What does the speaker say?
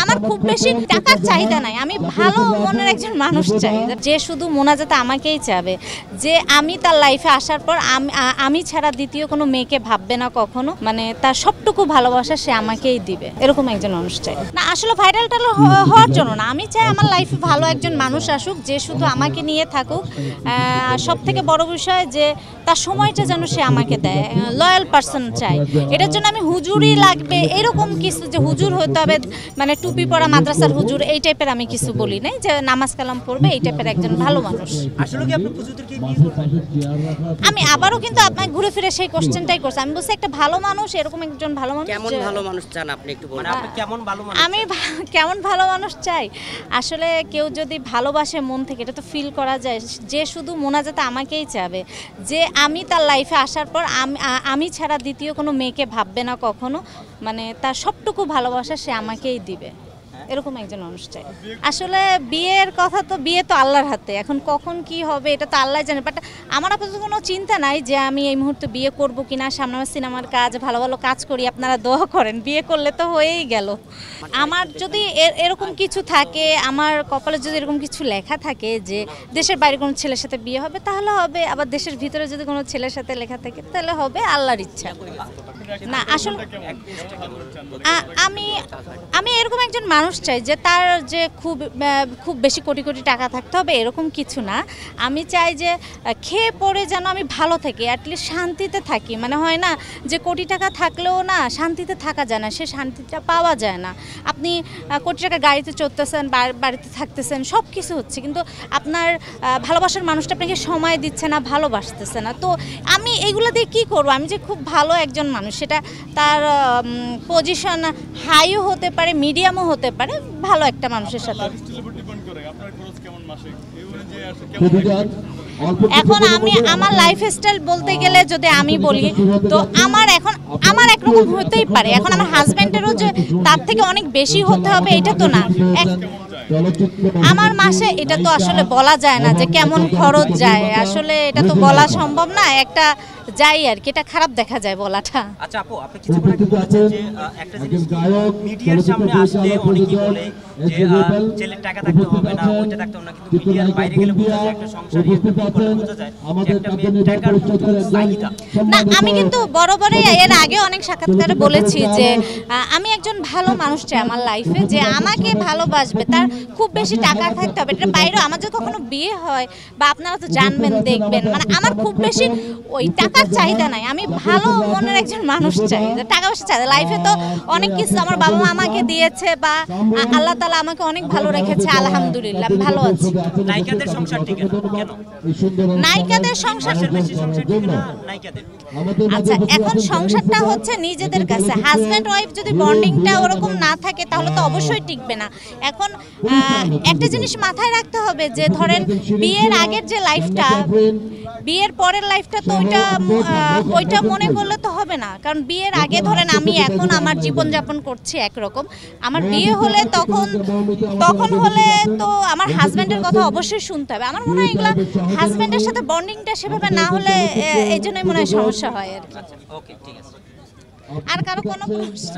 আমার খুব বেশি টাকার চাহিদা নাই, আমি ভালো মনের একজন মানুষ চাই যে শুধু মোনাজাতে আমাকেই চাবে, যে আমি তার লাইফে আসার পর আমি ছাড়া দ্বিতীয় কোনো মেয়েকে ভাববে না কখনো, মানে তার সবটুকু ভালোবাসা সে আমাকেই দিবে, এরকম একজন মানুষ চাই। না আসলে ভাইরাল হওয়ার জন্য না, আমি চাই আমার লাইফে ভালো একজন মানুষ আসুক যে শুধু আমাকে নিয়ে থাকুক। সব থেকে বড় বিষয় যে তার সময়টা যেন সে আমাকে দেয়, লয়াল পারসন চাই। এটার জন্য আমি হুজুরই লাগবে এরকম কিছু যে হুজুর হতে হবে, মানে টুপি পরা মাদ্রাসার হুজুর এই টাইপের আমি কিছু বলি নাই, যে নামাজ কালাম পড়বে এই টাইপের একজন ভালো মানুষ। আসলে কি আপনি হুজুরদেরকে বিয়ে করবেন? আমি আবারও কিন্তু আপনাকে ঘুরে ফিরে সেই কোশ্চেনটাই করছি। আমি বলছি একটা ভালো মানুষ, এরকম একজন ভালো মানুষ। কেমন ভালো মানুষ চান আপনি একটু বলুন? আপনি কেমন ভালো মানুষ? আমি কেমন ভালো মানুষ চাই, আসলে কেউ যদি ভালোবাসে মন থেকে, এটা তো ফিল করা যায়, যে শুধু মোনাজাতে আমাকেই চাবে, যে আমি তার লাইফে আসার পর আমি ছাড়া দ্বিতীয় কোনো মেয়েকে ভাববে না কখনো, মানে তার সবটুকু ভালোবাসা সে আমাকেই দিবে, এরকম একজন মানুষ চাই। আসলে বিয়ের কথা তো, বিয়ে তো আল্লাহর হাতে, এখন কখন কি হবে এটা তো আল্লাহ জানে। বাট আমার আপাতত কোনো চিন্তা নাই যে আমি এই মুহূর্তে বিয়ে করব কিনা, সামনে আমার সিনেমার কাজ, ভালো ভালো কাজ করি, আপনারা দোয়া করেন, বিয়ে করলে তো হয়েই গেল। আমার যদি এরকম কিছু থাকে, আমার কপালে যদি এরকম কিছু লেখা থাকে যে দেশের বাইরে কোনো ছেলের সাথে বিয়ে হবে, তাহলে হবে। আবার দেশের ভিতরে যদি কোনো ছেলের সাথে লেখা থাকে তাহলে হবে, আল্লাহর ইচ্ছা। না আসলে আমি এরকম একজন মানুষ চাই যে তার যে খুব বেশি কোটি কোটি টাকা থাকতে হবে এরকম কিছু না। আমি চাই যে খেয়ে পড়ে যেন আমি ভালো থাকি, অ্যাটলিস্ট শান্তিতে থাকি। মানে হয় না যে কোটি টাকা থাকলেও না শান্তিতে থাকা যায় না, সে শান্তিটা পাওয়া যায় না। আপনি কোটি টাকা গাড়িতে চড়তেছেন, বাড়িতে থাকতেছেন, সব কিছু হচ্ছে, কিন্তু আপনার ভালোবাসার মানুষটা আপনাকে সময় দিচ্ছে না, ভালোবাসতেছে না। তো আমি এইগুলো দিয়ে কী করবো? আমি যে খুব ভালো একজন মানুষ, সেটা তার পজিশন হাইও হতে পারে, মিডিয়ামও হতে পারে, ভালো একটা মানুষের সাথে। এখন আমি আমার লাইফস্টাইল বলতে গেলে যদি আমি বলি, তো আমার একরকম হতেই পারে। এখন আমার হাজব্যান্ডেরও যে তার থেকে অনেক বেশি হতে হবে এটা তো না। আমার মাসে এটা তো আসলে বলা যায় না যে কেমন খরচ যায়, আসলে এটা তো বলা সম্ভব না। একটা যাই আর কি, এটা খারাপ দেখা যায় বলাটা। আচ্ছা আপু, আপনি কিছুক্ষণ আগে বলেছেন যে একটা জিনিস মিডিয়ার সামনে আসলে অনেকেই বলে যে ছেলের টাকা থাকতে হবে না, ওইটা থাকতে হবে না, কিন্তু মিডিয়ার বাইরে গেলে বোঝা যায় একটা সংসার বিয়ে করলে বোঝা যায় যে একটা মেয়ের টাকার চাহিদা। না আমি কিন্তু বরাবরই এর আগে অনেক সাক্ষাৎকারে বলেছি যে আমি একজন ভালো মানুষ চাই আমার লাইফে, যে আমাকে ভালোবাসবে, তার খুব বেশি টাকা থাকতে হবে। এটা বাইরেও আমার যদি কখনো বিয়ে হয় বা আপনারা তো জানবেন দেখবেন, মানে আমার খুব বেশি ওই টাকার চাহিদা নাই, আমি ভালো মনের একজন মানুষ চাই। টাকা পয়সা চাই লাইফে তো অনেক কিছু আমার বাবা মা আমাকে দিয়েছে, বা আল্লাহ তাআলা আমাকে অনেক ভালো রেখেছে, আলহামদুলিল্লাহ আমি ভালো আছি। নায়িকাদের সংসার ঠিক না কেন? নায়িকাদের সংসার বেশি সংসার ঠিক না নায়িকাদের? আচ্ছা এখন সংসারটা হচ্ছে নিজেদের কাছে, হাজব্যান্ড ওয়াইফ যদি বন্ডিংটা ওরকম না থাকে তাহলে তো অবশ্যই টিকবে না। এখন একটা জিনিস মাথায় রাখতে হবে যে ধরেন বিয়ের আগের যে লাইফটা, বিয়ের পরের লাইফটা তো ওইটা মনে করলে তো হবে না। কারণ বিয়ের আগে ধরেন আমি এখন আমার জীবনযাপন করছি একরকম, আমার বিয়ে হলে তখন হলে তো আমার হাজব্যান্ডের কথা অবশ্যই শুনতে হবে। আমার মনে হয় এগুলো হাজব্যান্ডের সাথে বন্ডিংটা সেভাবে না হলে এই জন্যই মনে হয় সমস্যা হয় আর কি। ওকে ঠিক আছে। আর কারো কোনো প্রশ্ন?